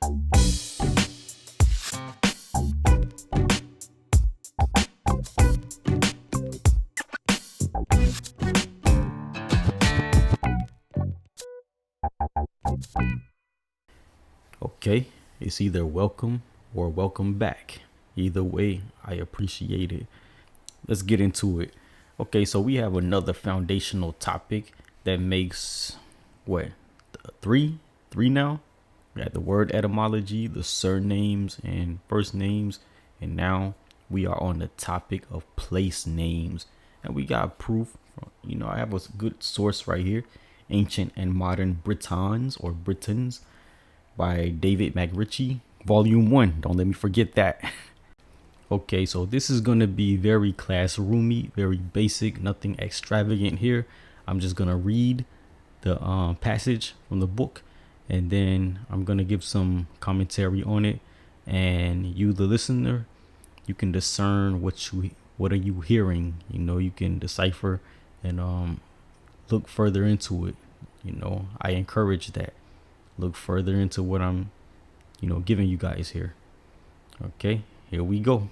Okay, it's either welcome or welcome back. Either way, I appreciate it. Let's get into it. Okay, so we have another foundational topic that makes what three, three now. We got the word etymology, the surnames and first names, and now we are on the topic of place names, and we got proof. I have a good source right here: Ancient and Modern Britons or Britons by David McRitchie, Volume 1. Don't let me forget that. Okay, so this is going to be very classroomy, very basic, nothing extravagant here. I'm just going to read the passage from the book, and then I'm going to give some commentary on it. And you, the listener, you can discern what are you hearing. You can decipher and look further into it. I encourage that. Look further into what I'm, giving you guys here. Okay, here we go.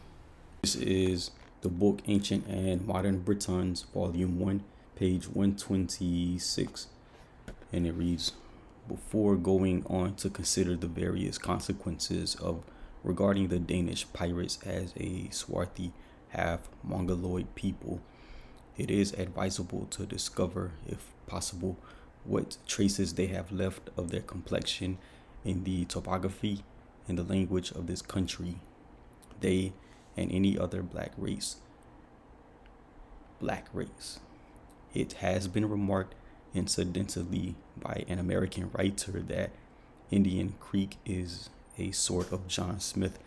This is the book Ancient and Modern Britons, Volume 1, page 126. And it reads, before going on to consider the various consequences of regarding the Danish pirates as a swarthy, half-Mongoloid people, it is advisable to discover, if possible, what traces they have left of their complexion in the topography and the language of this country. They and any other black race. It has been remarked incidentally by an American writer that Indian Creek is a sort of John Smith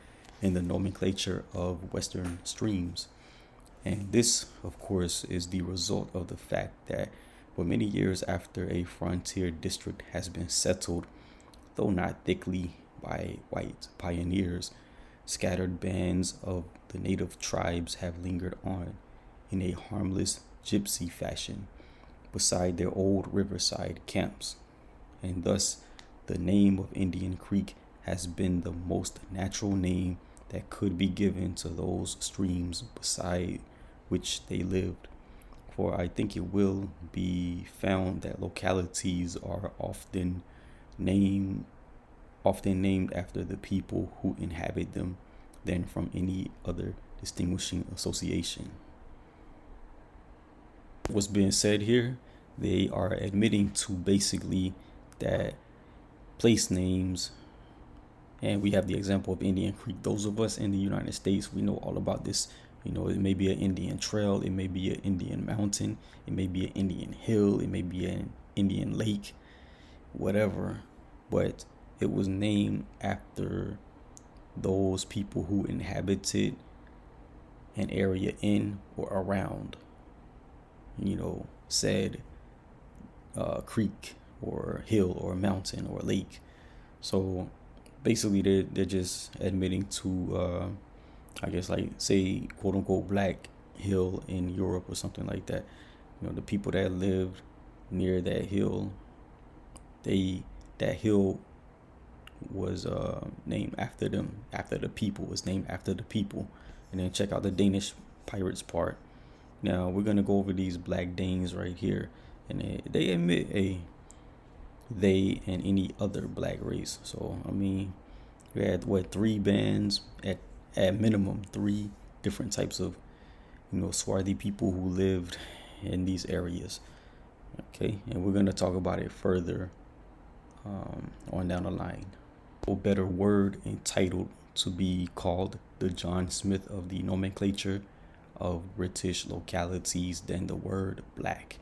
in the nomenclature of Western streams. And this, of course, is the result of the fact that for many years after a frontier district has been settled, though not thickly by white pioneers, scattered bands of the native tribes have lingered on in a harmless gypsy fashion beside their old riverside camps. And thus, the name of Indian Creek has been the most natural name that could be given to those streams beside which they lived. For I think it will be found that localities are often named after the people who inhabit them than from any other distinguishing association. What's being said here, they are admitting to basically that place names, and we have the example of Indian Creek. Those of us in the United States, we know all about this. It may be an Indian trail, it may be an Indian mountain, it may be an Indian hill, it may be an Indian lake, whatever, but it was named after those people who inhabited an area in or around, said creek or hill or mountain or lake. So basically they're just admitting to I guess, like, say, quote unquote black hill in Europe or something like that. The people that lived near that hill, that hill was named after them, after the people, was named after the people. And then check out the Danish pirates part. Now we're gonna go over these Black Danes right here, and they admit they and any other black race. So I mean, we had three bands at minimum, three different types of swarthy people who lived in these areas. Okay, and we're gonna talk about it further on down the line. A better word entitled to be called the John Smith of the nomenclature of British localities than the word black.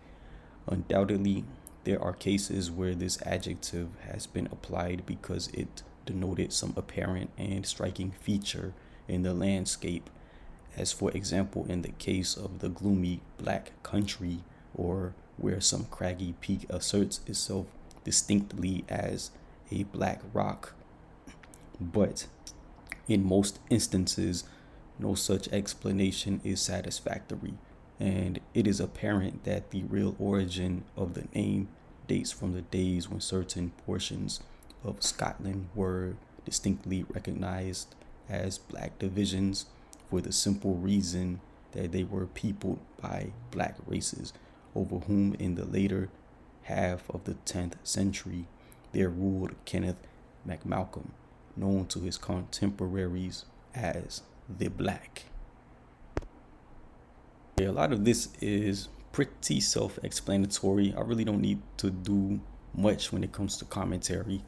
Undoubtedly, there are cases where this adjective has been applied because it denoted some apparent and striking feature in the landscape, as for example in the case of the gloomy black country, or where some craggy peak asserts itself distinctly as a black rock. But in most instances, no such explanation is satisfactory, and it is apparent that the real origin of the name dates from the days when certain portions of Scotland were distinctly recognized as black divisions for the simple reason that they were peopled by black races over whom in the later half of the 10th century there ruled Kenneth MacMalcolm, known to his contemporaries as the Black. A lot of this is pretty self-explanatory. I really don't need to do much when it comes to commentary,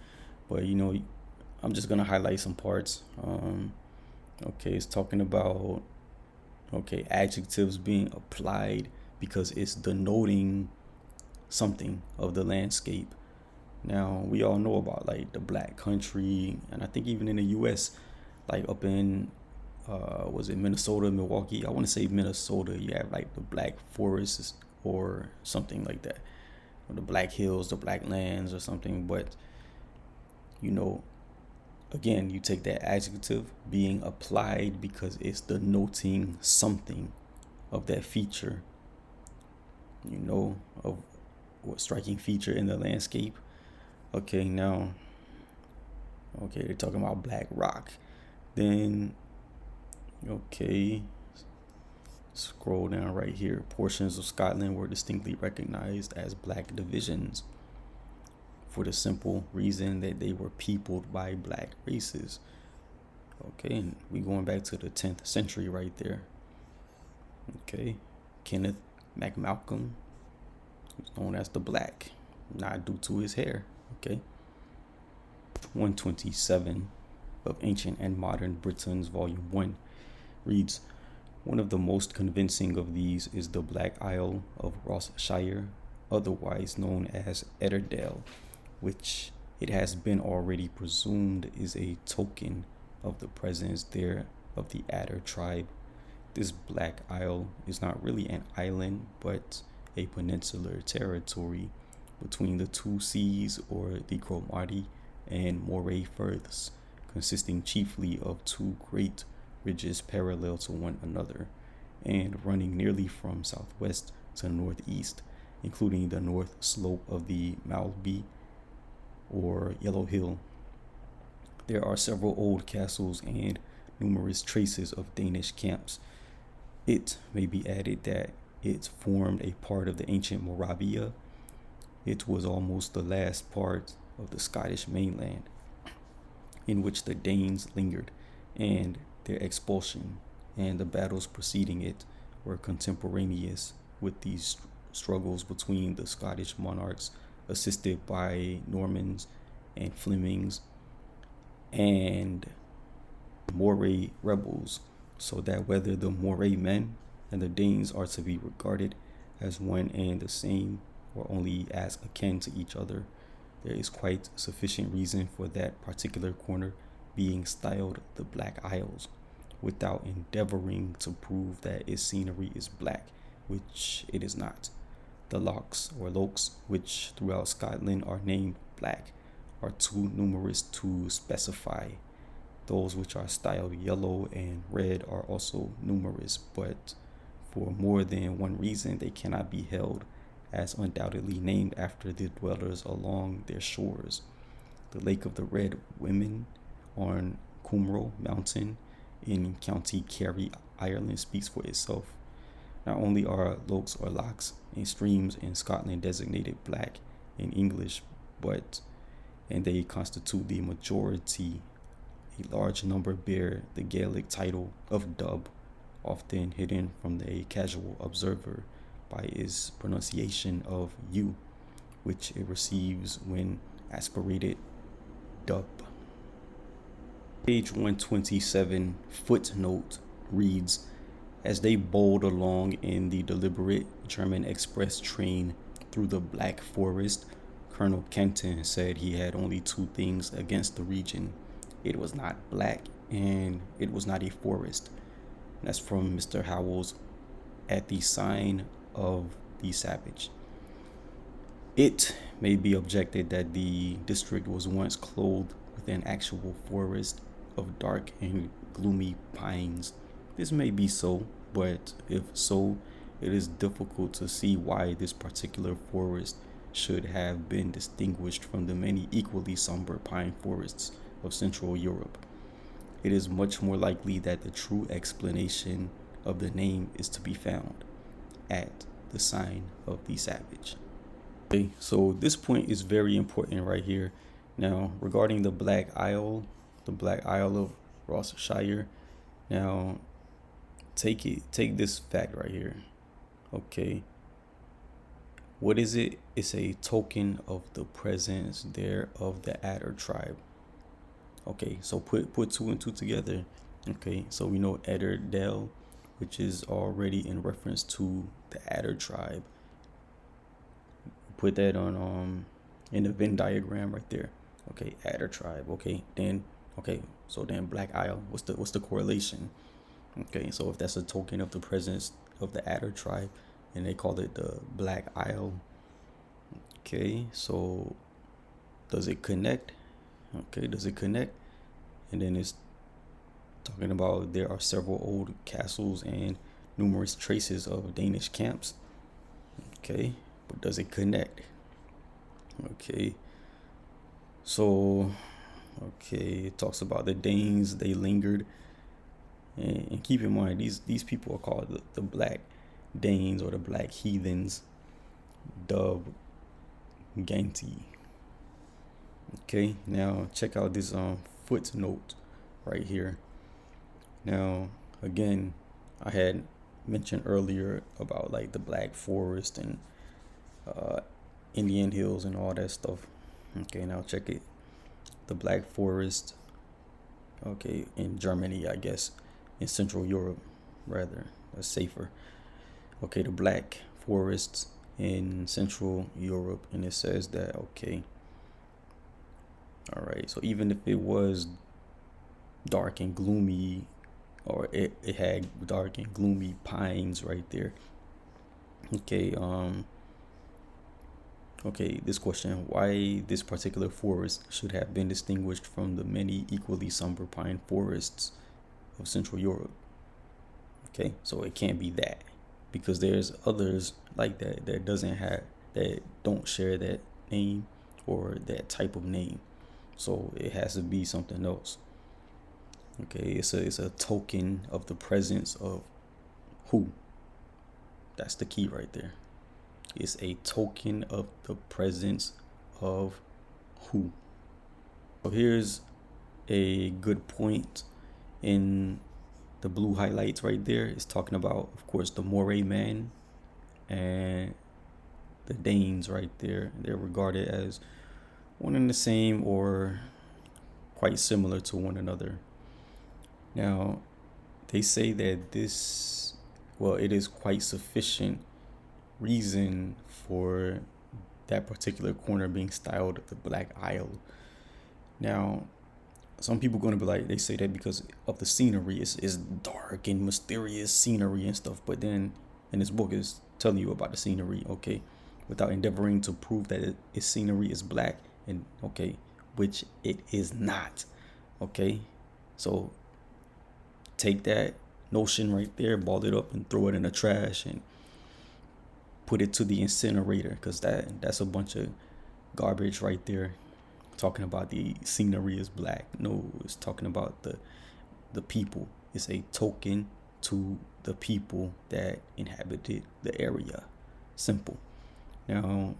but I'm just gonna highlight some parts. Okay, it's talking about adjectives being applied because it's denoting something of the landscape. Now we all know about like the black country, and I think even in the US, like up in was it Minnesota, Milwaukee? I want to say Minnesota. You have like the black forests or something like that, or the black hills, the black lands or something. But again, you take that adjective being applied because it's denoting something of that feature, of what striking feature in the landscape. Okay, now, they're talking about black rock. Then, scroll down right here. Portions of Scotland were distinctly recognized as black divisions for the simple reason that they were peopled by black races. Okay, and we going back to the 10th century right there. Okay, Kenneth MacMalcolm, who's known as the Black, not due to his hair. Okay, 127 of Ancient and Modern Britons, Volume 1 reads, one of the most convincing of these is the Black Isle of Ross-shire, otherwise known as Etterdale, which it has been already presumed is a token of the presence there of the Adder tribe. This Black Isle is not really an island, but a peninsular territory between the two seas, or the Cromarty and Moray Firths, consisting chiefly of two great ridges parallel to one another, and running nearly from southwest to northeast, including the north slope of the Malby or Yellow Hill. There are several old castles and numerous traces of Danish camps. It may be added that it formed a part of the ancient Moravia. It was almost the last part of the Scottish mainland in which the Danes lingered, and their expulsion and the battles preceding it were contemporaneous with these struggles between the Scottish monarchs, assisted by Normans and Flemings and Moray rebels, so that whether the Moray men and the Danes are to be regarded as one and the same, or only as akin to each other, there is quite sufficient reason for that particular corner being styled the Black Isles, without endeavoring to prove that its scenery is black, which it is not. The lochs or lochs, which throughout Scotland are named black, are too numerous to specify. Those which are styled yellow and red are also numerous, but for more than one reason they cannot be held as undoubtedly named after the dwellers along their shores. The Lake of the Red Women on Cumro Mountain in County Kerry, Ireland, speaks for itself. Not only are lochs or lochs and streams in Scotland designated black in English, and they constitute the majority, a large number bear the Gaelic title of Dub, often hidden from the casual observer by its pronunciation of U, which it receives when aspirated Dub. Page 127 footnote reads, as they bowled along in the deliberate German express train through the Black Forest, Colonel Kenton said he had only two things against the region. It was not black, and it was not a forest. That's from Mr. Howells at the Sign of the Savage. It may be objected that the district was once clothed with an actual forest of dark and gloomy pines. This may be so, but if so, it is difficult to see why this particular forest should have been distinguished from the many equally somber pine forests of Central Europe. It is much more likely that the true explanation of the name is to be found at the sign of the savage. Okay, so this point is very important right here. Now, regarding the Black Isle of Rossshire. Now, take this fact right here. Okay, what is it? It's a token of the presence there of the Adder tribe. Okay, so put two and two together. Okay, so we know Edderdale, which is already in reference to the Adder tribe. Put that on in the Venn diagram right there. Okay, Adder tribe. Okay, so then Black Isle. What's the correlation? Okay, so if that's a token of the presence of the Adder tribe, and they call it the Black Isle. Okay, so does it connect? Okay, does it connect? And then it's talking about there are several old castles and numerous traces of Danish camps. Okay, but does it connect? Okay, so it talks about the Danes. They lingered, and keep in mind these people are called the Black Danes or the Black Heathens, Dub Ganti. Okay, now check out this footnote right here. Now, again, I had mentioned earlier about like the Black Forest and Indian Hills and all that stuff. Okay, now check it. The Black Forest, okay, in Germany, I guess, in Central Europe, rather, that's safer. Okay, the Black Forests in Central Europe, and it says that, okay, all right, so even if it was dark and gloomy, or it had dark and gloomy pines right there. Okay, this question: why this particular forest should have been distinguished from the many equally somber pine forests of Central Europe? Okay, so it can't be that, because there's others like that that don't share that name or that type of name. So it has to be something else. Okay, it's a token of the presence of who? That's the key right there. It's a token of the presence of who? So here's a good point in the blue highlights right there. It's talking about, of course, the Moray man and the Danes right there. They're regarded as one and the same or quite similar to one another. Now, they say that it is quite sufficient reason for that particular corner being styled the Black Isle. Now, some people are going to be like, they say that because of the scenery. It's dark and mysterious scenery and stuff. But then in this book is telling you about the scenery, okay, without endeavoring to prove that its scenery is black, and okay, which it is not. Okay, so take that notion right there, ball it up and throw it in the trash and put it to the incinerator, because that's a bunch of garbage right there. Talking about the scenery is black. No, it's talking about the people. It's a token to the people that inhabited the area. Simple. Now,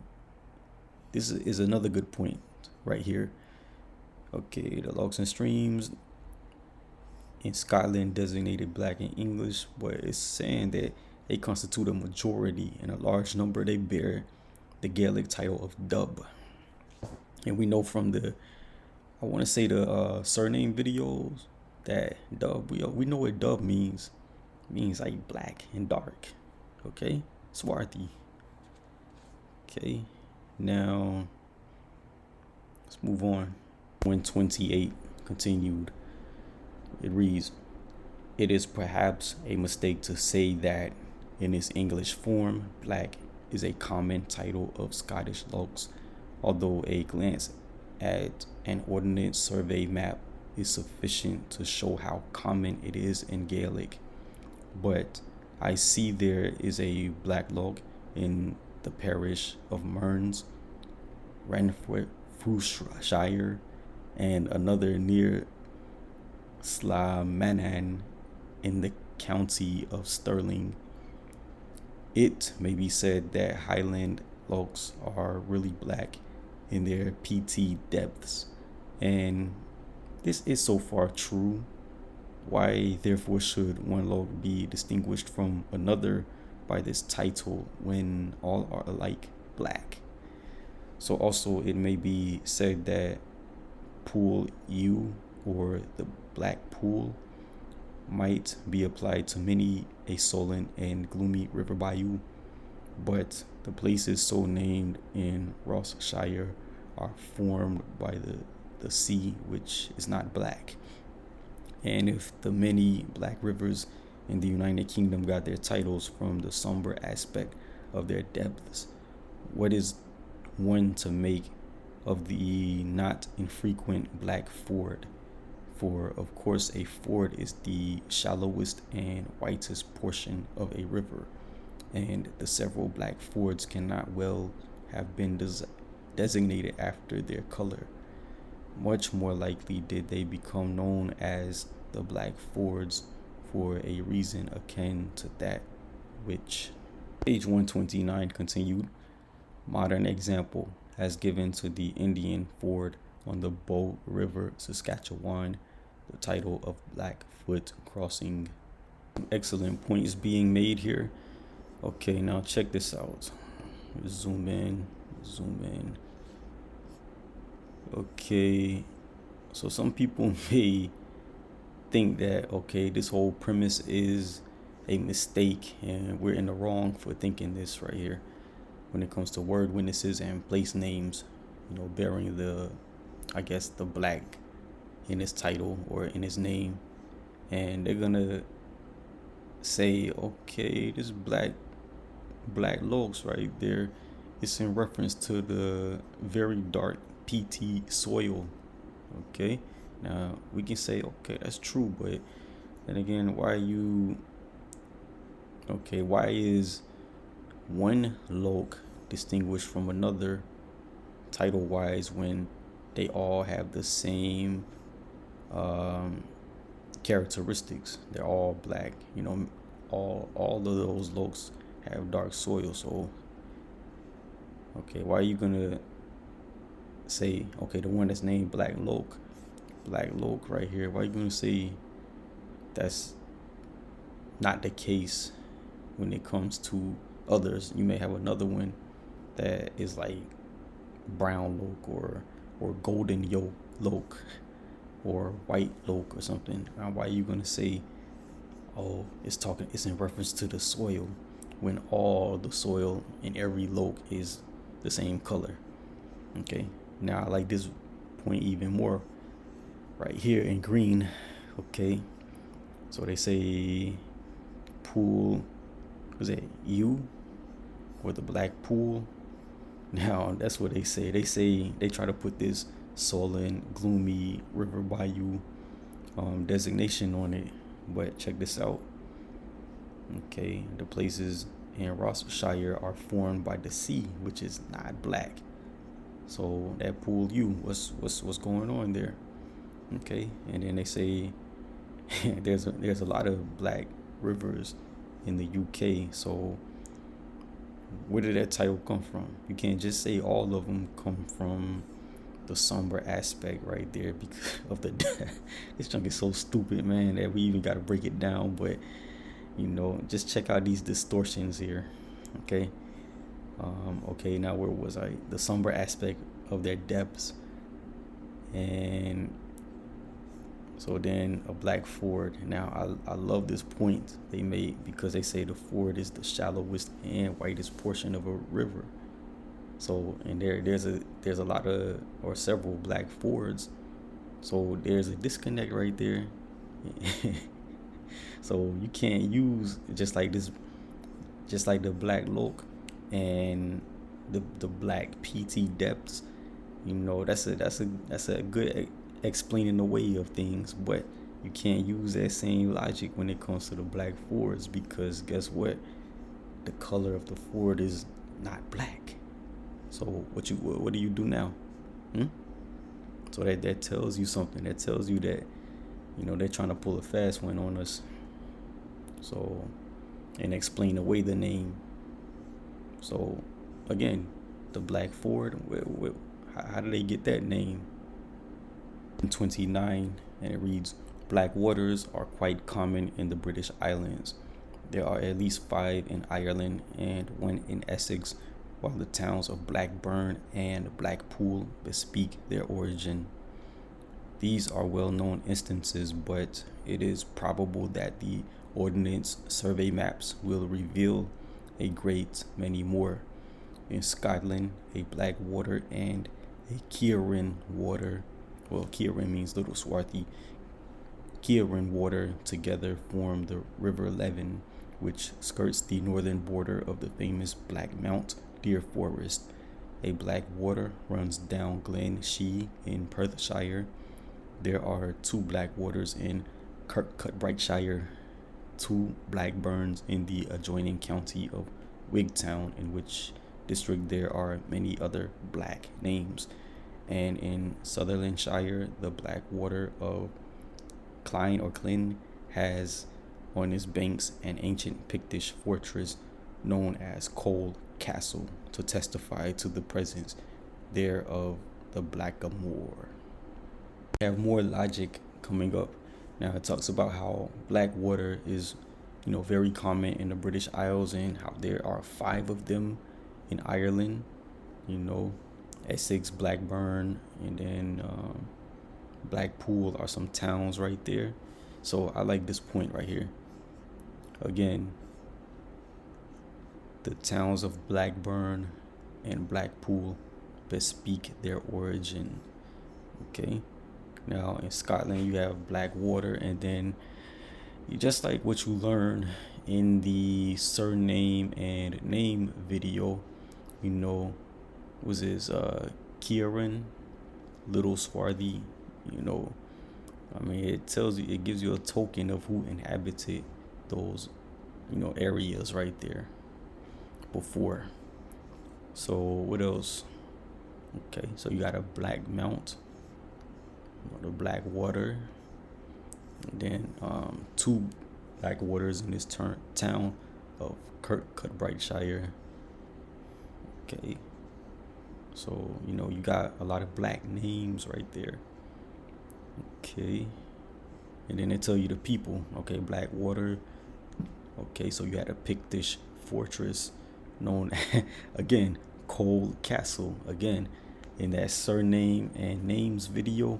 this is another good point right here. Okay, the lochs and streams in Scotland designated black in English, but it's saying that they constitute a majority, and a large number they bear the Gaelic title of Dub. And we know from the surname videos that Dub, we know what Dub means. It means like black and dark. Okay, Swarthy. Okay, now let's move on. 128 continued. It reads, it is perhaps a mistake to say that in its English form, black is a common title of Scottish lochs, although a glance at an Ordnance Survey map is sufficient to show how common it is in Gaelic. But I see there is a black loch in the parish of Mearns, Ranfordshire, and another near Slamanan in the county of Stirling. It may be said that Highland lochs are really black in their PT depths, and this is so far true. Why, therefore, should one loch be distinguished from another by this title when all are alike black? So also it may be said that Pool U, or the Black Pool, might be applied to many a sullen and gloomy river bayou, but the places so named in Rossshire are formed by the sea, which is not black. And if the many black rivers in the United Kingdom got their titles from the somber aspect of their depths, what is one to make of the not infrequent black ford? For of course a ford is the shallowest and whitest portion of a river, and the several black fords cannot well have been designated after their color. Much more likely did they become known as the Black Fords for a reason akin to that which page 129 continued. Modern example has given to the Indian Ford on the Bow River, Saskatchewan, the title of Blackfoot Crossing. Excellent points being made here. Okay, now check this out. Zoom in. Okay, so some people may think that, okay, this whole premise is a mistake and we're in the wrong for thinking this right here when it comes to word witnesses and place names, bearing the black in its title or in its name. And they're gonna say, okay, this black logs right there, it's in reference to the very dark PT soil. Okay, now we can say, okay, that's true, but then again, why is one loch distinguished from another title wise when they all have the same characteristics? They're all black, all of those lochs have dark soil. So okay, why are you gonna say, okay, the one that's named black loch right here, why are you gonna say that's not the case when it comes to others? You may have another one that is like brown loch or golden loch or white loch or something. Why are you gonna say, oh, it's in reference to the soil when all the soil in every loch is the same color? Okay, now I like this point even more right here in green. Okay, so they say pool, was it U, or the Black Pool? Now that's what they say. They try to put this sullen, gloomy river bayou designation on it, but check this out. Okay, the places in Rossshire are formed by the sea, which is not black. So that pool U, what's going on there? Okay, and then they say there's a lot of black rivers in the UK. So where did that title come from? You can't just say all of them come from the somber aspect right there because of the this chunk is so stupid, man, that we even got to break it down. But just check out these distortions here. Okay, okay, now where was I? The somber aspect of their depths. And so then a black ford. Now I love this point they made, because they say the ford is the shallowest and whitest portion of a river. So, and there's a lot of, or several black fords. So there's a disconnect right there. So you can't use just like the black loch and the black PT depths. That's a good explaining the way of things, but you can't use that same logic when it comes to the black fords, because guess what? The color of the ford is not black. So what do you do now? So that tells you something. That tells you that, you know, they're trying to pull a fast one on us. So, and explain away the name. So, again, the Black Ford, how did they get that name? In 29, and it reads, Black waters are quite common in the British Islands. There are at least 5 in Ireland and 1 in Essex, while the towns of Blackburn and Blackpool bespeak their origin. These are well-known instances, but it is probable that the Ordnance Survey maps will reveal a great many more. In Scotland, a Blackwater and a Kieran water, well, Kieran means Little Swarthy, Kieran water together form the River Leven, which skirts the northern border of the famous Black Mount Deer Forest. A black water runs down Glen Shee in Perthshire. There are 2 black waters in Kirkcudbrightshire, 2 Blackburns in the adjoining county of Wigtown, in which district there are many other black names. And in Sutherlandshire, the black water of Clyne has on its banks an ancient Pictish fortress known as Cole Castle, to testify to the presence there of the Blackamoor. We have more logic coming up. Now it talks about how black water is, you know, very common in the British Isles, and how there are 5 of them in Ireland. You know, Essex, Blackburn, and then Blackpool are some towns right there. So I like this point right here. Again, the towns of Blackburn and Blackpool bespeak their origin. Okay. Now in Scotland you have Blackwater, and then just like what you learn in the surname and name video, you know, was his Kieran, Little Swarthy, you know, I mean, it tells you, it gives you a token of who inhabited those, you know, areas right there before. So what else? Okay, so you got a Black Mount, the Black Water, and then 2 black waters in this town of Kirkcudbrightshire. Okay, so you know, you got a lot of black names right there. Okay, and then they tell you the people. Okay, Blackwater. Okay, so you had a Pictish fortress known again, Cole Castle. Again, in that surname and names video,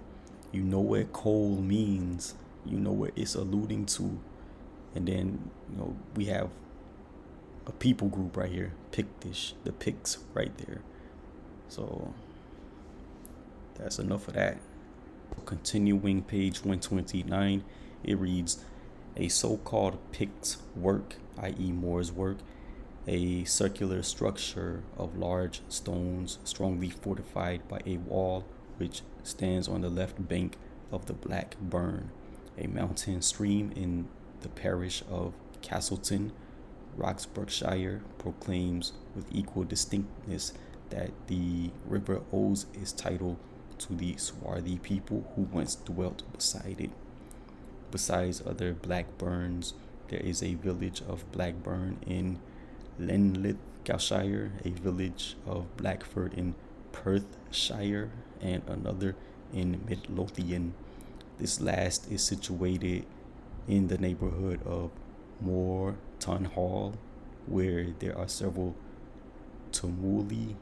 you know what Cole means, you know what it's alluding to. And then, you know, we have a people group right here, Pictish, the Picts right there. So that's enough of that. Continuing page 129, it reads, a so-called Pict work, i.e. Moore's work, a circular structure of large stones strongly fortified by a wall which stands on the left bank of the Black Burn, a mountain stream in the parish of Castleton, Roxburghshire, proclaims with equal distinctness that the river owes its title to the swarthy people who once dwelt beside it. Besides other Blackburns, there is a village of Blackburn in Linlithgowshire, a village of Blackford in Perthshire, and another in Midlothian. This last is situated in the neighborhood of Moreton Hall, where there are several tumuli,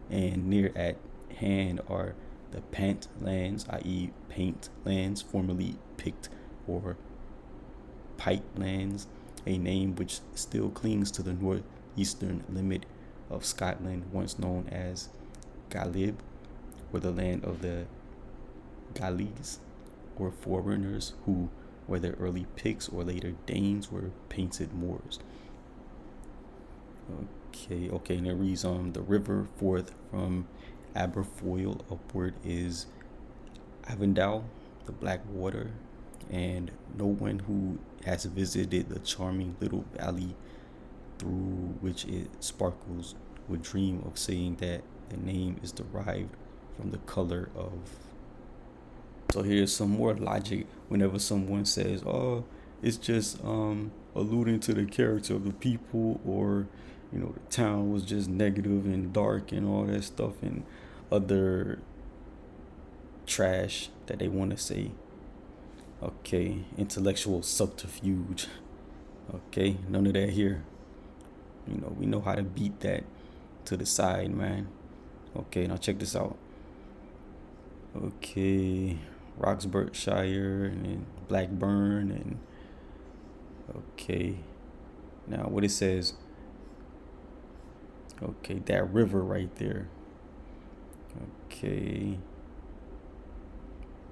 and near at hand are the Pant lands, i.e. paint lands, formerly Pict or Pipe lands, a name which still clings to the northeastern limit of Scotland, once known as Galib, or the land of the Gallies, or foreigners who, whether early Picts or later Danes, were painted Moors. Okay, and it reads the river forth from Aberfoyle upward is Avondale, the Black Water, and no one who has visited the charming little valley through which it sparkles would dream of saying that the name is derived from the color of So here's some more logic whenever someone says, "Oh, it's just alluding to the character of the people," or the town was just negative and dark and all that stuff and other trash that they want to say. Okay, intellectual subterfuge. Okay, none of that here. We know how to beat that to the side, man. Okay, now check this out. Okay, Roxburghshire and then Blackburn and okay. Now what it says. Okay, that river right there. Okay.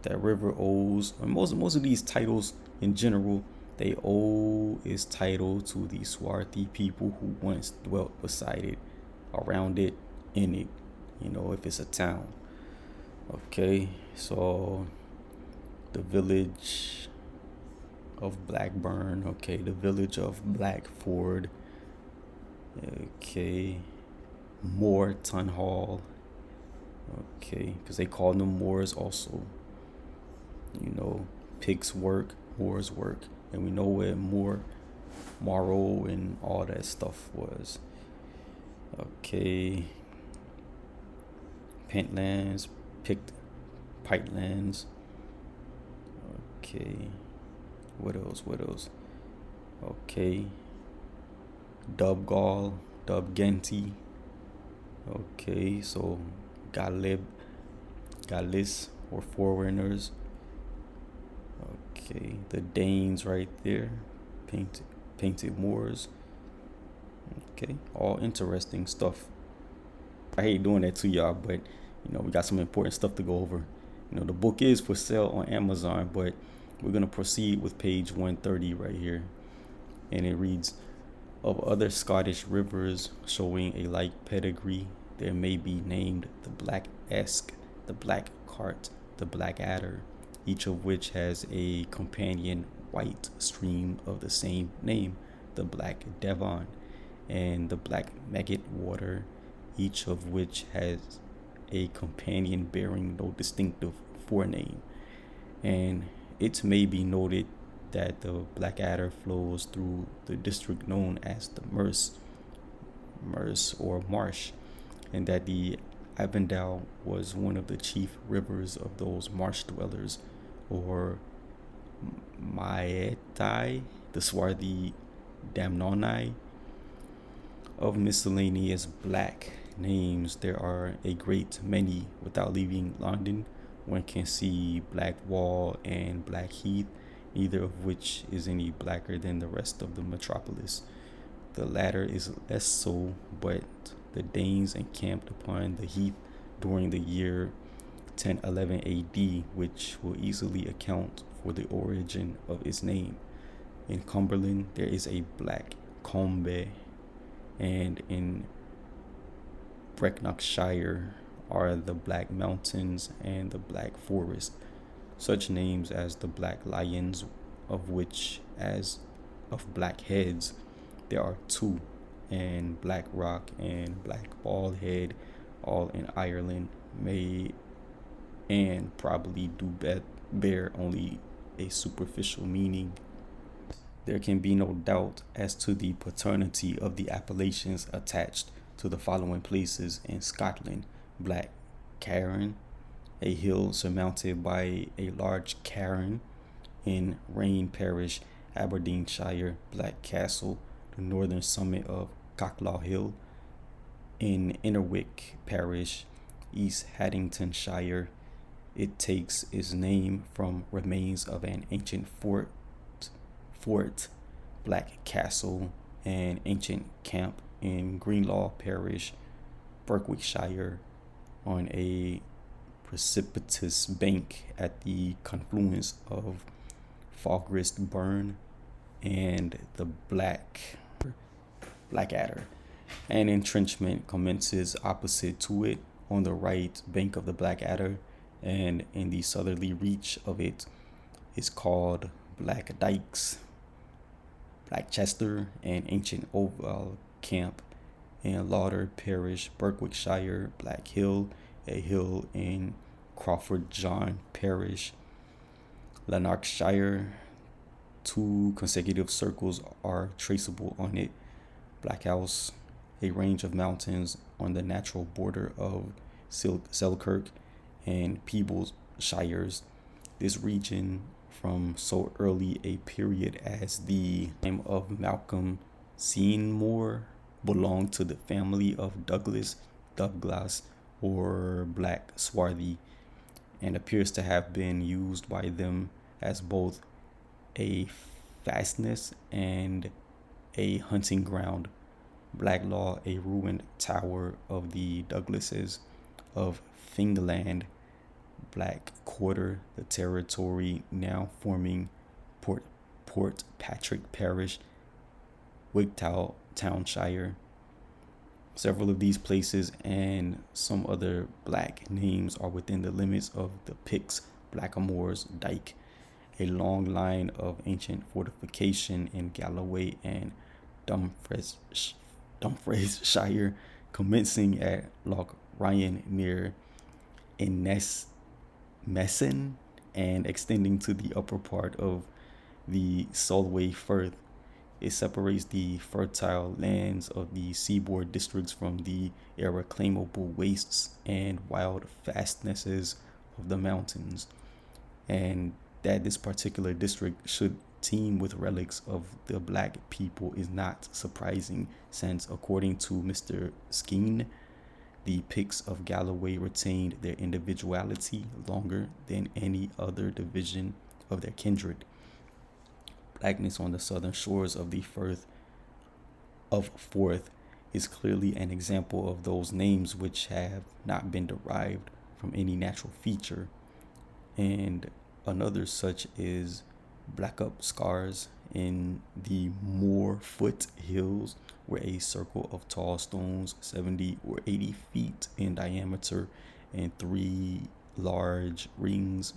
That river owes most of these titles in general, they owe its title to the Swarthy people who once dwelt beside it, around it, in it, if it's a town. Okay, so the village of Blackburn, okay, the village of Blackford, okay, Moreton Hall, okay, because they call them Moors also. Pig's work, Moor's work, and we know where Morrow and all that stuff was. Okay, Pentlands, picked Pitelands. Okay, what else? Okay, Dubgall, Dubgenty. Okay, so Galis or foreigners. Okay, the Danes right there, painted Moors. Okay, all interesting stuff. I hate doing that to y'all, but we got some important stuff to go over. The book is for sale on Amazon, but we're gonna proceed with page 130 right here, and it reads, of other Scottish rivers showing a like pedigree, there may be named the Black Esk, the Black Cart, the Black Adder, each of which has a companion white stream of the same name, the Black Devon, and the Black Maggot Water, each of which has a companion bearing no distinctive forename. And it may be noted that the Blackadder flows through the district known as the Merse or Marsh, and that the Avondale was one of the chief rivers of those marsh dwellers, or Maetai, the swarthy Damnonai. Of miscellaneous black names, there are a great many. Without leaving London, one can see Blackwall and Blackheath, neither of which is any blacker than the rest of the metropolis. The latter is less so, but the Danes encamped upon the heath during the year 1011 AD, which will easily account for the origin of its name. In Cumberland, there is a Black Combe, and in Brecknockshire are the Black Mountains and the Black Forest. Such names as the Black Lions, of which, as of Black Heads, there are two, and Black Rock and Black Bald Head, all in Ireland, may and probably do bear only a superficial meaning. There can be no doubt as to the paternity of the appellations attached to the following places in Scotland: Black Cairn, a hill surmounted by a large cairn; in Rain Parish, Aberdeenshire, Black Castle, the northern summit of Cocklaw Hill; in Innerwick Parish, East Haddingtonshire, it takes its name from remains of an ancient fort, Black Castle, and ancient camp; in Greenlaw Parish, Berwickshire, on a precipitous bank at the confluence of Faugrist Burn and the Blackadder. An entrenchment commences opposite to it on the right bank of the Blackadder, and in the southerly reach of it is called Black Dykes, Blackchester, and ancient Oval Camp; in Lauder Parish, Berwickshire, Black Hill, a hill in Crawford John Parish; Lanarkshire, 2 consecutive circles are traceable on it. Black House, a range of mountains on the natural border of Selkirk and Peeblesshires. This region from so early a period as the time of Malcolm Seymour belonged to the family of Douglas, or Black Swarthy, and appears to have been used by them as both a fastness and a hunting ground. Blacklaw, a ruined tower of the Douglases of Fingland. Black Quarter, the territory now forming Port Patrick Parish, Wigtownshire. Several of these places and some other black names are within the limits of the Picts Blackamoor's Dyke, a long line of ancient fortification in Galloway and Dumfriesshire, commencing at Loch Ryan near Innesmesson and extending to the upper part of the Solway Firth. It separates the fertile lands of the seaboard districts from the irreclaimable wastes and wild fastnesses of the mountains, and that this particular district should teem with relics of the black people is not surprising, since according to Mr. Skene, the Picts of Galloway retained their individuality longer than any other division of their kindred. Blackness on the southern shores of the Firth of Forth is clearly an example of those names which have not been derived from any natural feature, and another such is Blackup Scars in the Moorfoot Hills, where a circle of tall stones 70 or 80 feet in diameter and 3 large rings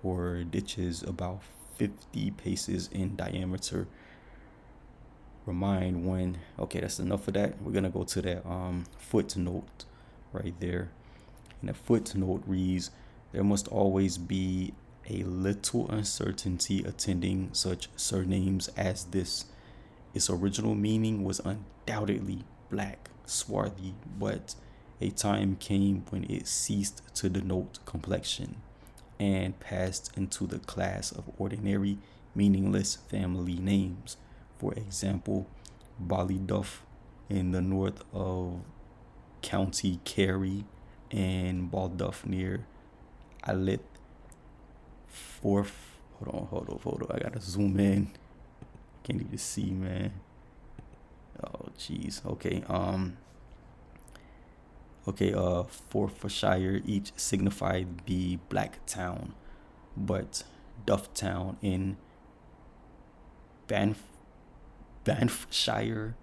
or ditches about 50 paces in diameter remind one. Okay, that's enough of that. We're gonna go to that footnote right there, and the footnote reads, there must always be a little uncertainty attending such surnames as this. Its original meaning was undoubtedly black, swarthy, but a time came when it ceased to denote complexion and passed into the class of ordinary, meaningless family names. For example, Ballyduff in the north of County Kerry and Balduff near Alyth. Hold on. I gotta zoom in. Can't even see, man. Oh, jeez. Okay, Forfarshire each signified the black town, but Dufftown in Banffshire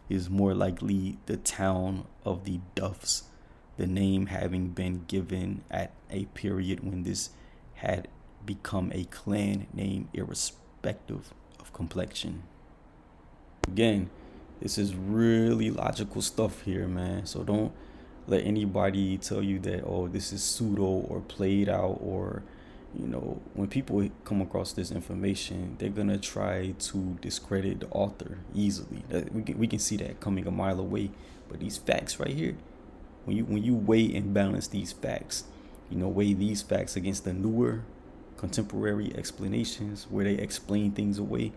is more likely the town of the Duffs, the name having been given at a period when this had become a clan name irrespective of complexion. Again, this is really logical stuff here, man. So don't let anybody tell you that, oh, this is pseudo or played out, or, you know, when people come across this information, they're gonna try to discredit the author easily. We can see that coming a mile away. But these facts right here, when you weigh and balance these facts, weigh these facts against the newer contemporary explanations where they explain things away,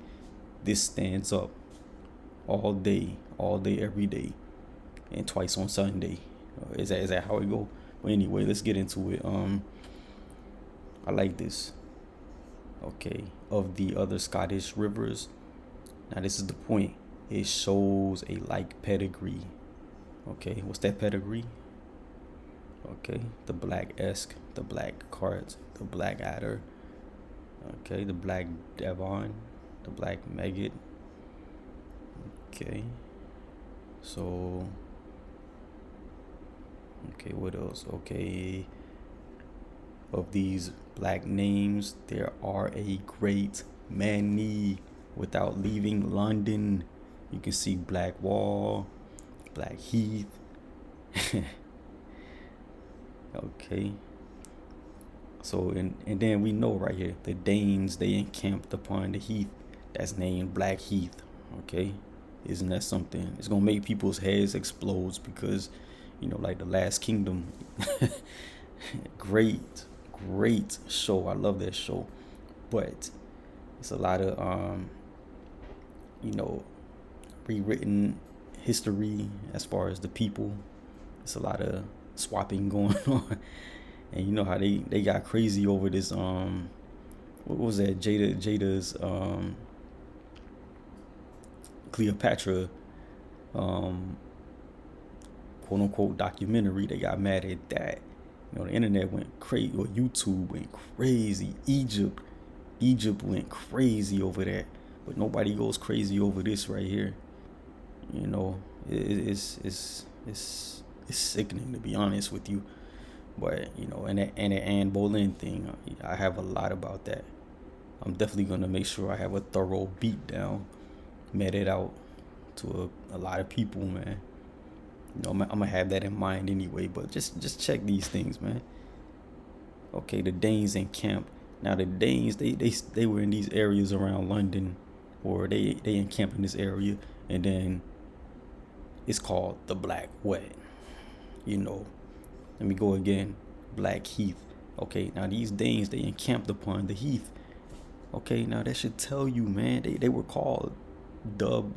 this stands up all day, every day, and twice on Sunday. Is that how it go? Well, anyway, let's get into it. I like this. Okay, of the other Scottish rivers. Now this is the point. It shows a like pedigree. Okay, what's that pedigree? Okay, the Black Esk, the Black Cart, the Black Adder. Okay, the Black Devon, the Black Megget. Okay, so, okay, what else? Okay, of these black names, there are a great many without leaving London. You can see Black Wall, Black Heath. Okay, So and then we know right here, the Danes, they encamped upon the heath that's named Black Heath. Okay, isn't that something? It's gonna make people's heads explode because, like the Last Kingdom. great, great show. I love that show, but it's a lot of you know, rewritten history as far as the people. It's a lot of swapping going on. And you know how they got crazy over this what was that, Jada's Cleopatra quote unquote documentary. They got mad at that. The internet went crazy, or YouTube went crazy. Egypt went crazy over that, but nobody goes crazy over this right here. It's sickening, to be honest with you. But and the Anne Boleyn thing, I have a lot about that. I'm definitely gonna make sure I have a thorough beat down, met it out to a lot of people, man. I'm gonna have that in mind anyway. But just check these things, man. Okay, the Danes encamped. Now the Danes, they were in these areas around London, or they encamped in this area, and then it's called the Black Wet. Let me go again. Black Heath. Okay, now these Danes, they encamped upon the heath. Okay, now that should tell you, man, they were called Dub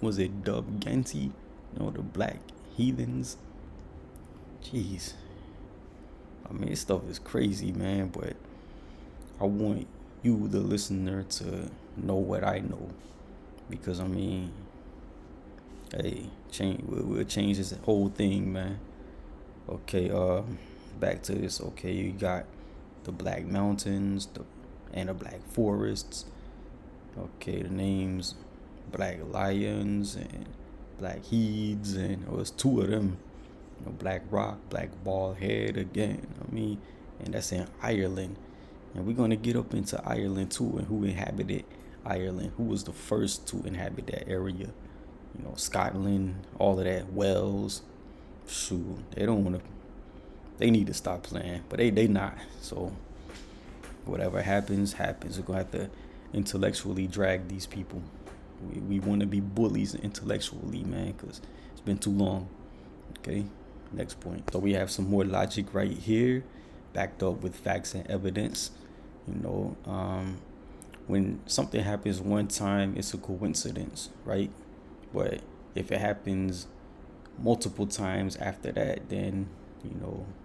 Genti? The Black Heathens. Jeez. I mean, this stuff is crazy, man, but I want you, the listener, to know what I know. Because, I mean, hey, we'll change this whole thing, man. Okay, back to this. Okay, you got the Black Mountains and the Black Forests. Okay, the names Black Lions and Black Heeds, and it was two of them. Black Rock, Black Bald Head again. I mean, and that's in Ireland. And we're gonna get up into Ireland too, and who inhabited Ireland, who was the first to inhabit that area. Scotland, all of that, Wales. Shoot, they need to stop playing, but they not. So whatever happens. We're gonna have to intellectually drag these people. We want to be bullies intellectually, man, because it's been too long. Okay, next point. So we have some more logic right here, backed up with facts and evidence. When something happens one time, it's a coincidence, right? But if it happens multiple times after that, then I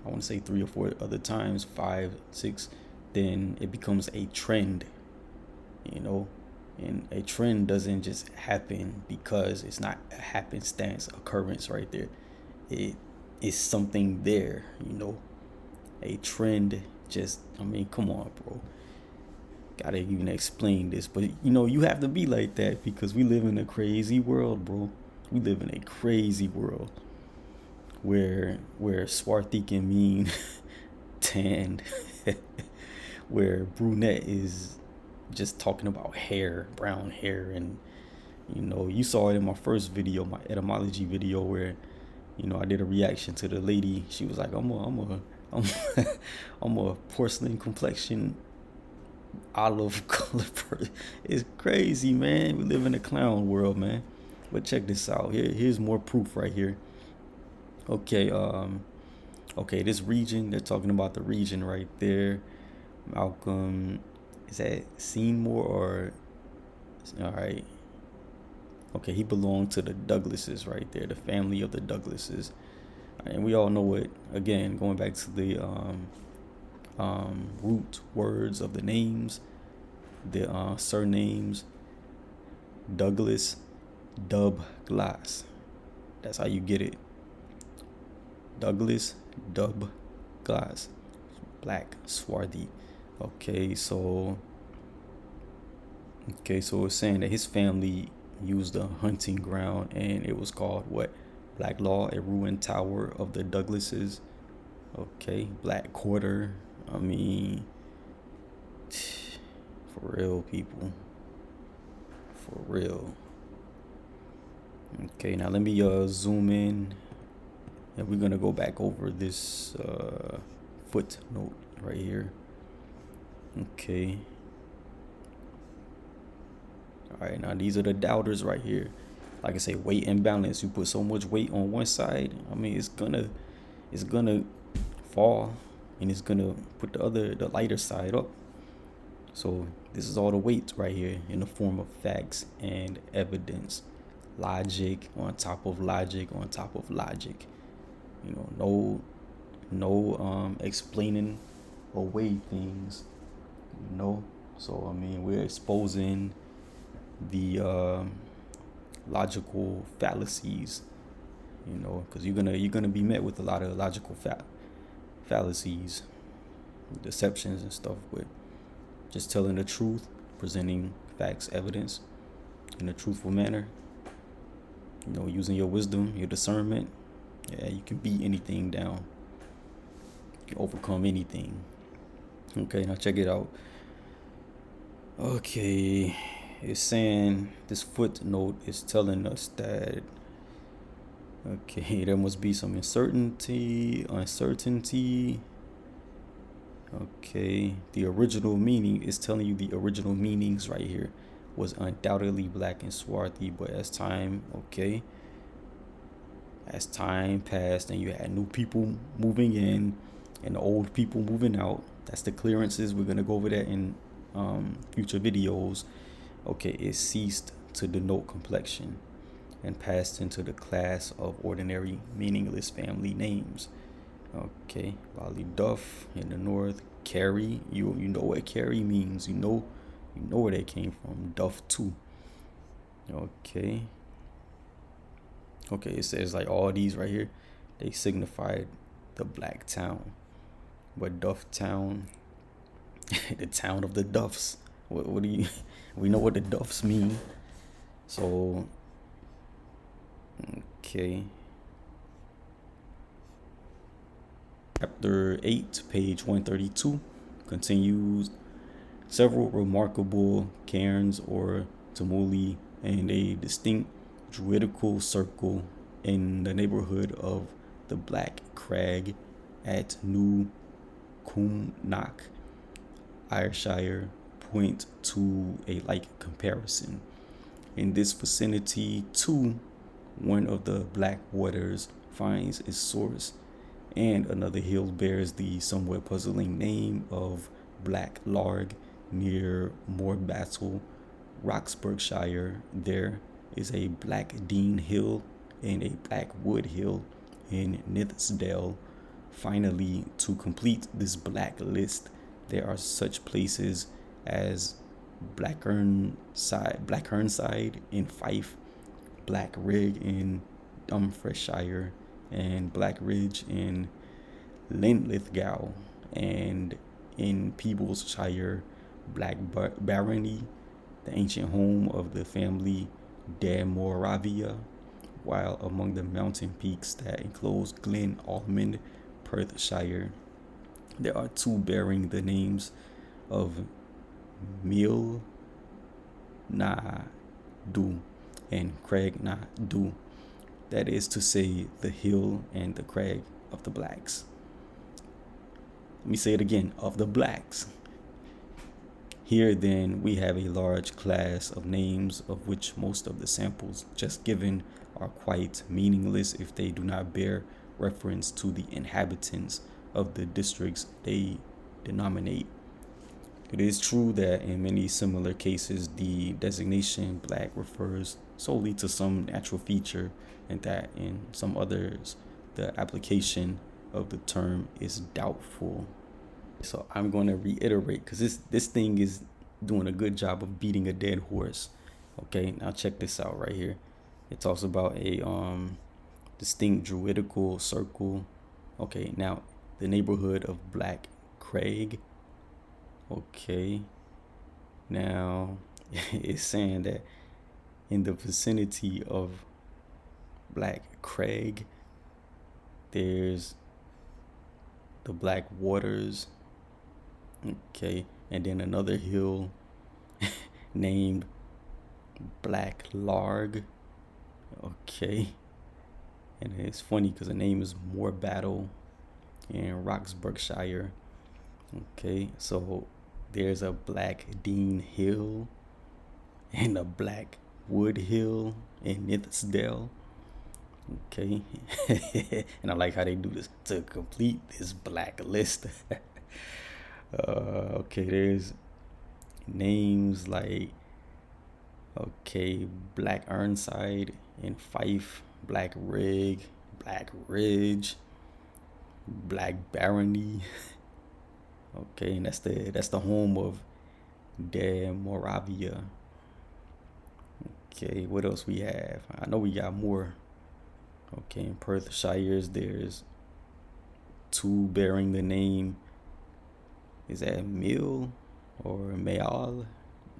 want to say 3 or 4 other times, 5, 6, then it becomes a trend. And a trend doesn't just happen because it's not a happenstance occurrence right there. It is something there. A trend just, I mean, come on, bro. Gotta even explain this, but you have to be like that because we live in a crazy world, bro. We live in a crazy world where swarthy can mean tanned, where brunette is just talking about hair, brown hair. And you saw it in my first video, my etymology video, where I did a reaction to the lady. She was like, I'm a porcelain complexion, olive color person. It's crazy, man. We live in a clown world, man. But check this out. Here's more proof right here. Okay, this region, they're talking about the region right there. Malcolm, is that Seymour or, all right. Okay, he belonged to the Douglases right there, the family of the Douglases. And we all know it, again, going back to the root words of the names, the surnames, Douglas, Dub Glass. That's how you get it. Douglas, Dub Glass, Black, Swarthy. Okay, so it's saying that his family used a hunting ground, and it was called what? Black Law, a ruined tower of the Douglases. Okay, Black Quarter. I mean, for real, people. For real. Okay, now let me zoom in, and we're gonna go back over this footnote right here. Okay. All right, now these are the doubters right here. Like I say, weight and balance. You put so much weight on one side, I mean, it's gonna fall, and it's gonna put the lighter side up. So this is all the weight right here in the form of facts and evidence, logic on top of logic on top of logic. No explaining away things. You know, so I mean, we're exposing the logical fallacies. Because you're gonna be met with a lot of logical fallacies, deceptions and stuff. But just telling the truth, presenting facts, evidence in a truthful manner. Using your wisdom, your discernment. Yeah, you can beat anything down. You can overcome anything. Okay, now check it out. Okay, it's saying this footnote is telling us that there must be some uncertainty. Okay, the original meaning is telling you the original meanings right here was undoubtedly black and swarthy, but as time passed and you had new people moving in and the old people moving out, that's the clearances. We're gonna go over that in future videos. Okay, it ceased to denote complexion and passed into the class of ordinary meaningless family names. Okay, Lolly Duff in the north, Carrie, you know what Carrie means, you know where they came from. Duff too. Okay, it says like all these right here, they signified the black town. But Duff Town, the town of the Duffs. What do you? We know what the Duffs mean. So, okay. Chapter 8, page 132 continues. Several remarkable cairns or tumuli and a distinct druidical circle in the neighborhood of the Black Crag at New Cumnock, Ayrshire, point to a like comparison. In this vicinity, too, one of the black waters finds its source, and another hill bears the somewhat puzzling name of Black Larg near Moorbattle, Roxburghshire. There is a Black Dean Hill and a Black Wood Hill in Nithsdale. Finally, to complete this black list, there are such places as Blackhernside in Fife, Black Rig in Dumfriesshire, and Black Ridge in Linlithgow, and in Peeblesshire, Black Barony, the ancient home of the family de Moravia, while among the mountain peaks that enclose Glen Almond, Perthshire, there are two bearing the names of Mill Na Du and Craig Na Du, that is to say, the hill and the crag of the blacks. Let me say it again, of the blacks. Here then we have a large class of names, of which most of the samples just given are quite meaningless if they do not bear reference to the inhabitants of the districts they denominate. It is true that in many similar cases the designation black refers solely to some natural feature, and that in some others the application of the term is doubtful. So I'm going to reiterate, because this thing is doing a good job of beating a dead horse. Okay, now check this out right here. It talks about a distinct druidical circle. Okay, now the neighborhood of Black Craig. Okay, now it's saying that in the vicinity of Black Craig, there's the Black Waters. Okay, and then another hill named Black Larg. Okay, and it's funny because the name is Moorbattle in Roxburghshire. Okay, so there's a Black Dean Hill and a Black Wood Hill in Nithsdale. Okay. And I like how they do this to complete this black list. Okay, there's names like, okay, Black Ironside in Fife, Black Rig, Black Ridge, Black Barony. Okay, and that's the home of De Moravia. Okay, what else we have? I know we got more. Okay, in Perthshires, there's two bearing the name. Is that Mill or Mayal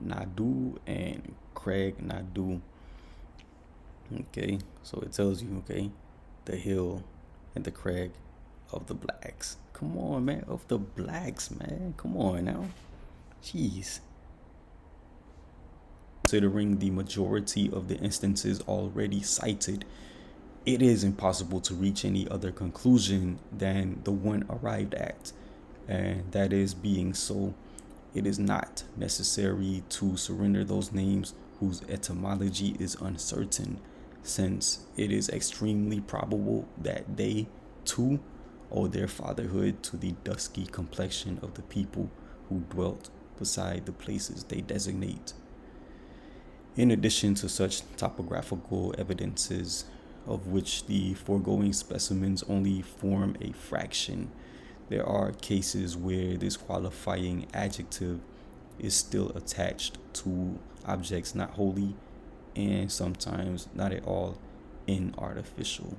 Nadu and Craig Nadu? Okay, so it tells you, okay, the hill and the crag of the blacks. Come on, man, of the blacks, man. Come on now. Jeez. Considering the majority of the instances already cited, it is impossible to reach any other conclusion than the one arrived at. And that is, being so, it is not necessary to surrender those names whose etymology is uncertain, since it is extremely probable that they, too, owe their fatherhood to the dusky complexion of the people who dwelt beside the places they designate. In addition to such topographical evidences, of which the foregoing specimens only form a fraction, there are cases where this qualifying adjective is still attached to objects not wholly, and sometimes not at all, inartificial.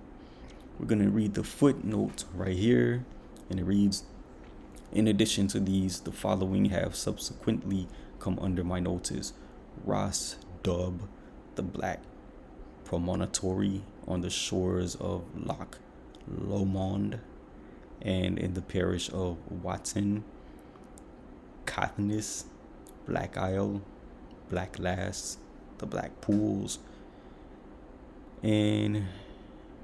We're going to read the footnote right here, and it reads, in addition to these, the following have subsequently come under my notice. Ras Dub, the Black Promontory on the shores of Loch Lomond and in the parish of Watton, Caithness, Black Isle, Black Lass, the Black Pools, and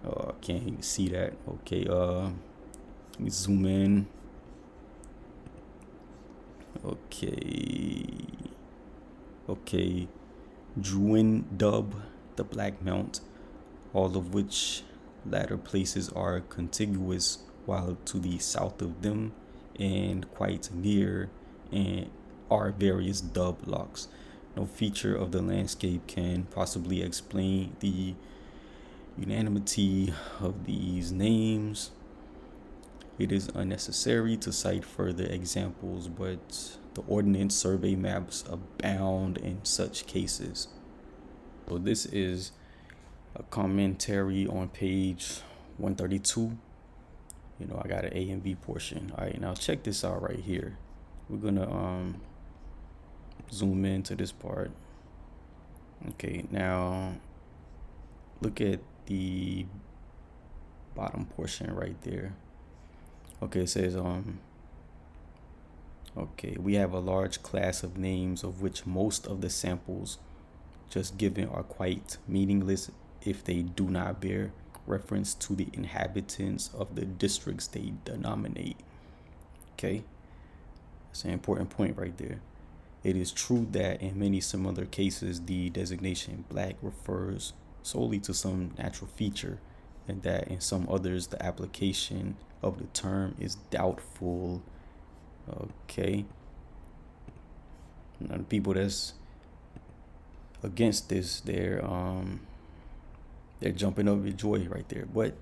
I can't even see that. Okay, let me zoom in. Okay, Druin Dub, the Black Mount, all of which latter places are contiguous, while to the south of them and quite near and are various dub locks. No feature of the landscape can possibly explain the unanimity of these names. It is unnecessary to cite further examples, but the Ordnance Survey maps abound in such cases. So this is a commentary on page 132. You know, I got an A and B portion. All right, now check this out right here. We're gonna zoom into this part. Okay, now look at the bottom portion right there. Okay, it says okay, we have a large class of names of which most of the samples just given are quite meaningless if they do not bear reference to the inhabitants of the districts they denominate. Okay, that's an important point right there. It is true that in many similar cases, the designation black refers solely to some natural feature, and that in some others, the application of the term is doubtful. Okay. Now, the people that's against this, they're jumping up with joy right there. But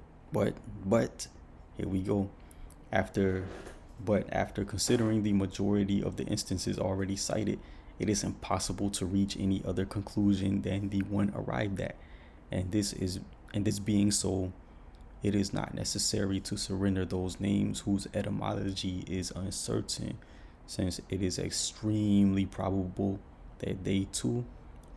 here we go. After considering the majority of the instances already cited, it is impossible to reach any other conclusion than the one arrived at. And this being so, it is not necessary to surrender those names whose etymology is uncertain, since it is extremely probable that they too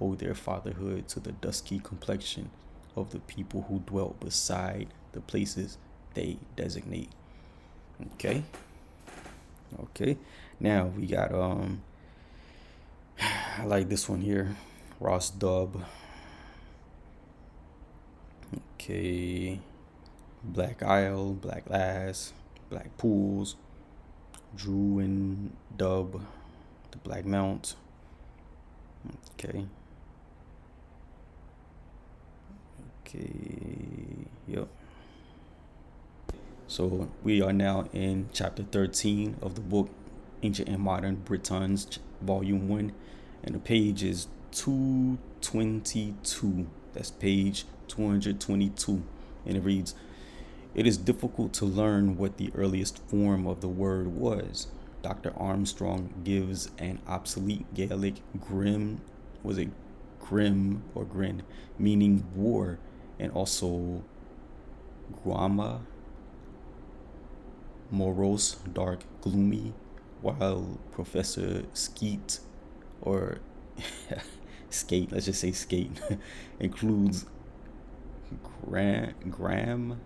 owe their fatherhood to the dusky complexion of the people who dwelt beside the places they designate. Okay. Now we got I like this one here. Ross Dub. Okay. Black Isle, Black Lass, Black Pools, Drew and Dub, the Black Mount. Okay. Yep. So we are now in chapter 13 of the book Ancient and Modern Britons, volume 1, and the page is 222. That's page 222, and it reads, "It is difficult to learn what the earliest form of the word was. Dr. Armstrong gives an obsolete Gaelic grim or grin, meaning war, and also grama, morose, dark, gloomy, while Professor Skeet, or Skate, let's just say Skate, includes gram,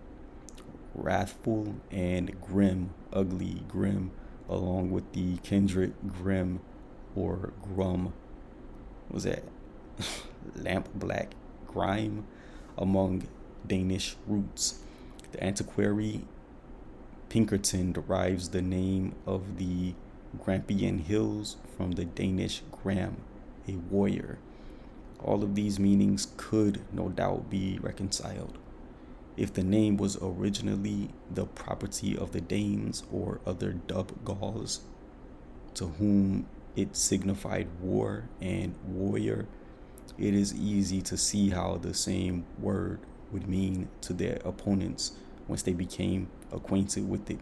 wrathful, and grim, ugly, grim, along with the kindred grim or grum. What was that? Lamp black, grime, among Danish roots. The antiquary Pinkerton derives the name of the Grampian Hills from the Danish gram, a warrior. All of these meanings could no doubt be reconciled if the name was originally the property of the Danes or other Dub Gauls, to whom it signified war and warrior. It is easy to see how the same word would mean to their opponents once they became acquainted with it: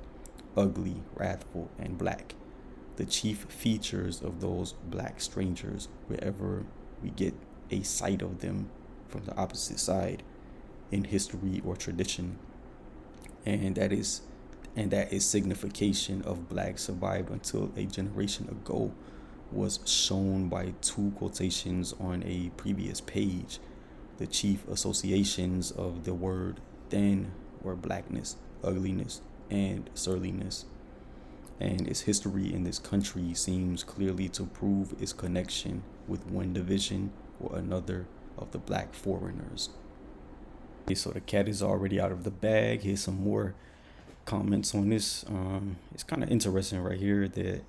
ugly, wrathful, and black. The chief features of those black strangers, wherever we get a sight of them from the opposite side in history or tradition, and that is signification of black survived until a generation ago, was shown by two quotations on a previous page. The chief associations of the word then were blackness, ugliness, and surliness, and its history in this country seems clearly to prove its connection with one division or another of the black foreigners. Okay, so the cat is already out of the bag. Here's some more comments on this. It's kind of interesting right here that,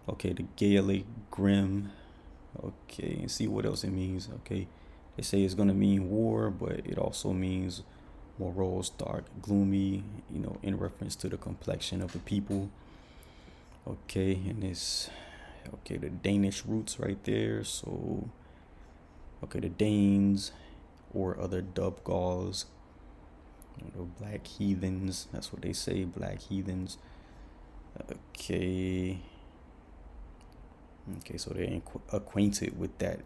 okay, the Gaelic grim, okay, and see what else it means. Okay, they say it's going to mean war, but it also means morose, dark, gloomy, in reference to the complexion of the people. Okay, and it's, okay, the Danish roots right there. So, okay, the Danes or other Dub Gauls, black heathens, that's what they say, black heathens. Okay, so they're acquainted with that.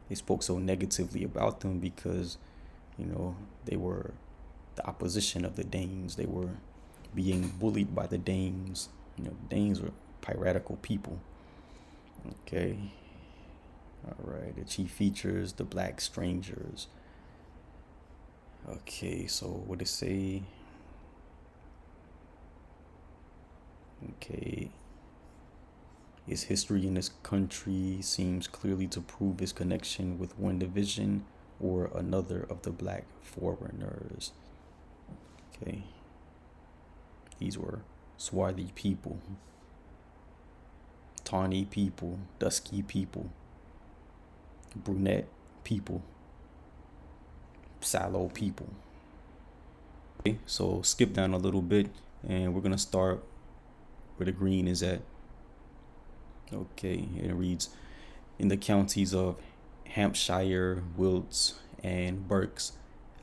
They spoke so negatively about them because, they were the opposition of the Danes. They were being bullied by the Danes. The Danes were piratical people. Okay. All right. The chief features, the black strangers. Okay. So what it say? Okay. Its history in this country seems clearly to prove its connection with one division or another of the black foreigners. Okay. These were swarthy people, tawny people, dusky people, brunette people, sallow people. Okay, so skip down a little bit and we're gonna start where the green is at. Okay, it reads, in the counties of Hampshire, Wilts, and Berks,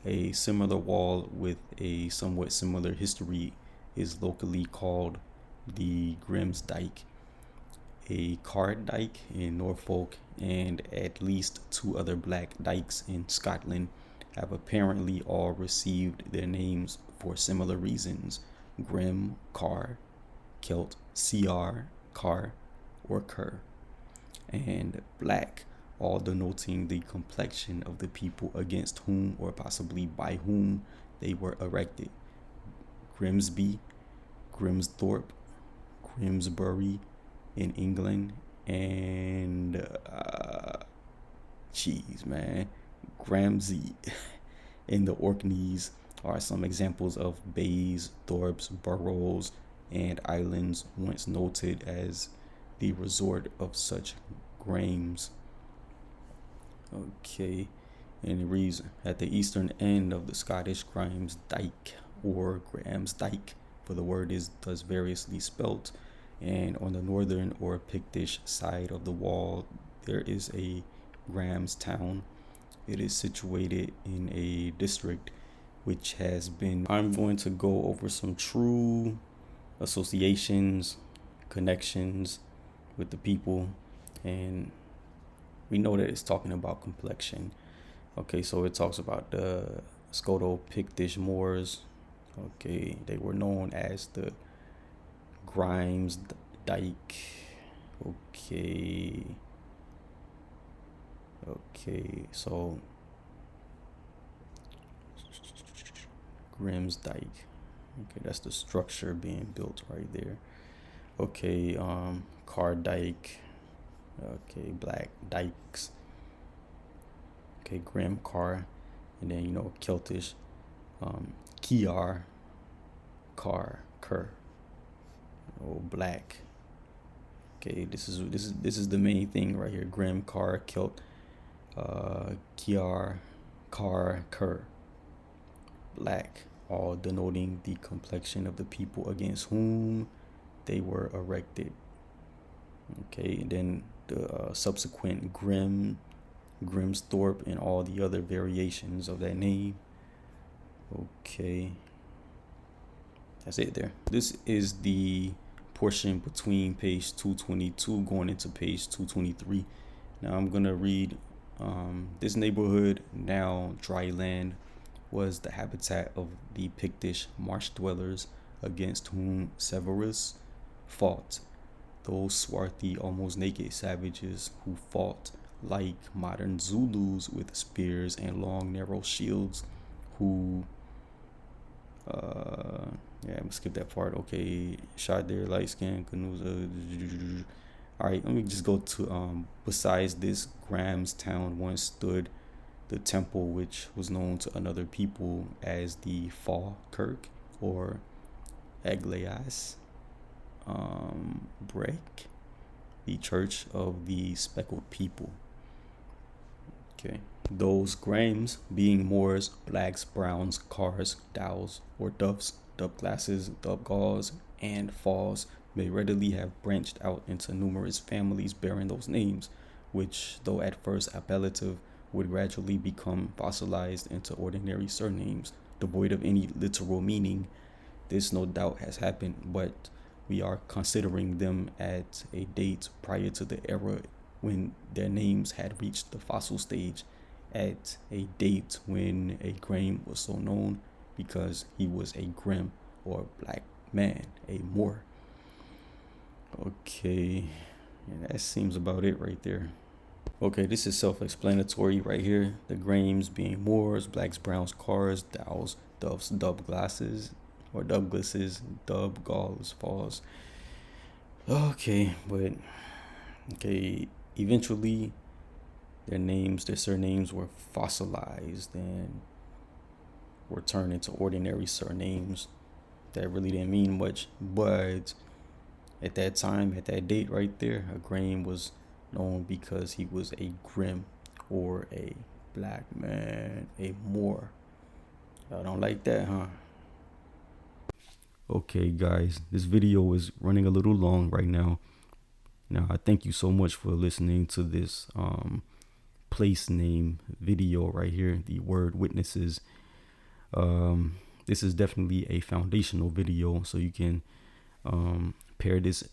a similar wall with a somewhat similar history is locally called the Grimsdyke. A card dyke in Norfolk and at least two other black dykes in Scotland have apparently all received their names for similar reasons: Grim, Car, Celt, CR, Car, or Cur, and black, all denoting the complexion of the people against whom or possibly by whom they were erected: Grimsby, Grimsthorpe, Grimsbury in England, and Gramsey in the Orkneys are some examples of bays, thorps, boroughs, and islands once noted as the resort of such grames. Okay, and it reads, at the eastern end of the Scottish Grimes Dyke, or Graham's Dyke, for the word is thus variously spelt, and on the northern or Pictish side of the wall there is a Grahamstown. It is situated in a district which has been... I'm going to go over some true associations, connections with the people, and we know that it's talking about complexion. Okay, so it talks about the Scoto-Pictish Moors. Okay, they were known as the Grimes Dyke. Okay, so Grimm's Dyke. Okay, that's the structure being built right there. Okay, Car Dyke. Okay, Black Dykes. Okay, Grim Car, and then Celtish, Kiar, Car, Kerr. Oh, Black. Okay, this is the main thing right here. Grim Car, Celt, Kiar, Car, Kerr. Black, all denoting the complexion of the people against whom they were erected. Okay, and then the subsequent Grim, Grimsthorpe, and all the other variations of that name. Okay, that's it there. This is the portion between page 222 going into page 223. Now I'm gonna read this neighborhood, now dry land, was the habitat of the Pictish marsh dwellers against whom Severus fought. Those swarthy, almost naked savages who fought like modern Zulus with spears and long, narrow shields, who, I'm gonna skip that part. Okay, shot their light skin canoes. All right, let me just go to, besides this, Grahamstown once stood the temple which was known to another people as the Falkirk or Aglaeas. Break, the church of the speckled people. Okay, those Grames being Moors, blacks, browns, cars, dows, or doves, dove glasses, dove galls, and falls may readily have branched out into numerous families bearing those names, which, though at first appellative, would gradually become fossilized into ordinary surnames, devoid of any literal meaning. This no doubt has happened, but we are considering them at a date prior to the era when their names had reached the fossil stage, at a date when a Grame was so known because he was a Grim or black man, a Moor. Okay, yeah, that seems about it right there. Okay, this is self-explanatory right here. The Grames being Moors, blacks, browns, cars, dows, doves, dove glasses, or Douglas's, dub, galls, falls. Okay, but eventually their surnames were fossilized and were turned into ordinary surnames that really didn't mean much. But at that time, at that date right there, a Grame was known because he was a Grim or a black man, a Moor. Y'all don't like that, huh? Okay, guys, this video is running a little long right now. Now, I thank you so much for listening to this place name video right here, the word witnesses. This is definitely a foundational video, so you can pair this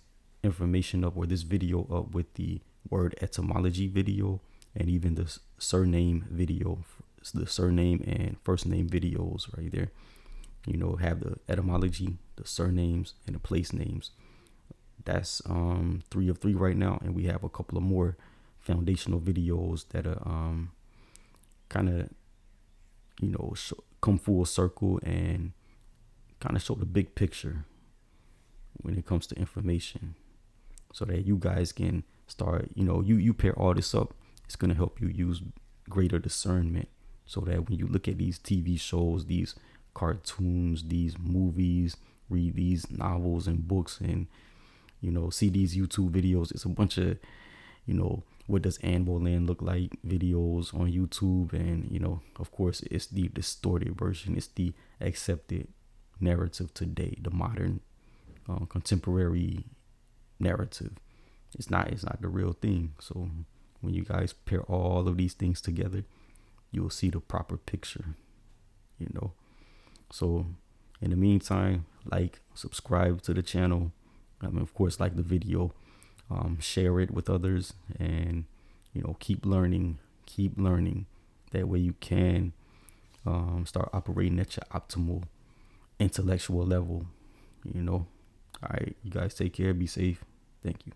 information up, or this video up, with the word etymology video and even the surname video, the surname and first name videos right there. Have the etymology, the surnames, and the place names. That's 3 of 3 right now, and we have a couple of more foundational videos that are kind of come full circle and kind of show the big picture when it comes to information, so that you guys can start, you pair all this up. It's going to help you use greater discernment, so that when you look at these TV shows, these cartoons, these movies, read these novels and books, and see these YouTube videos. It's a bunch of, what does Anne Boleyn look like videos on YouTube. And, of course, it's the distorted version. It's the accepted narrative today, the modern, contemporary narrative. It's not the real thing. So when you guys pair all of these things together, you'll see the proper picture, So in the meantime, subscribe to the channel. Of course, like the video, share it with others, and, keep learning. That way you can start operating at your optimal intellectual level, All right, you guys take care, be safe. Thank you.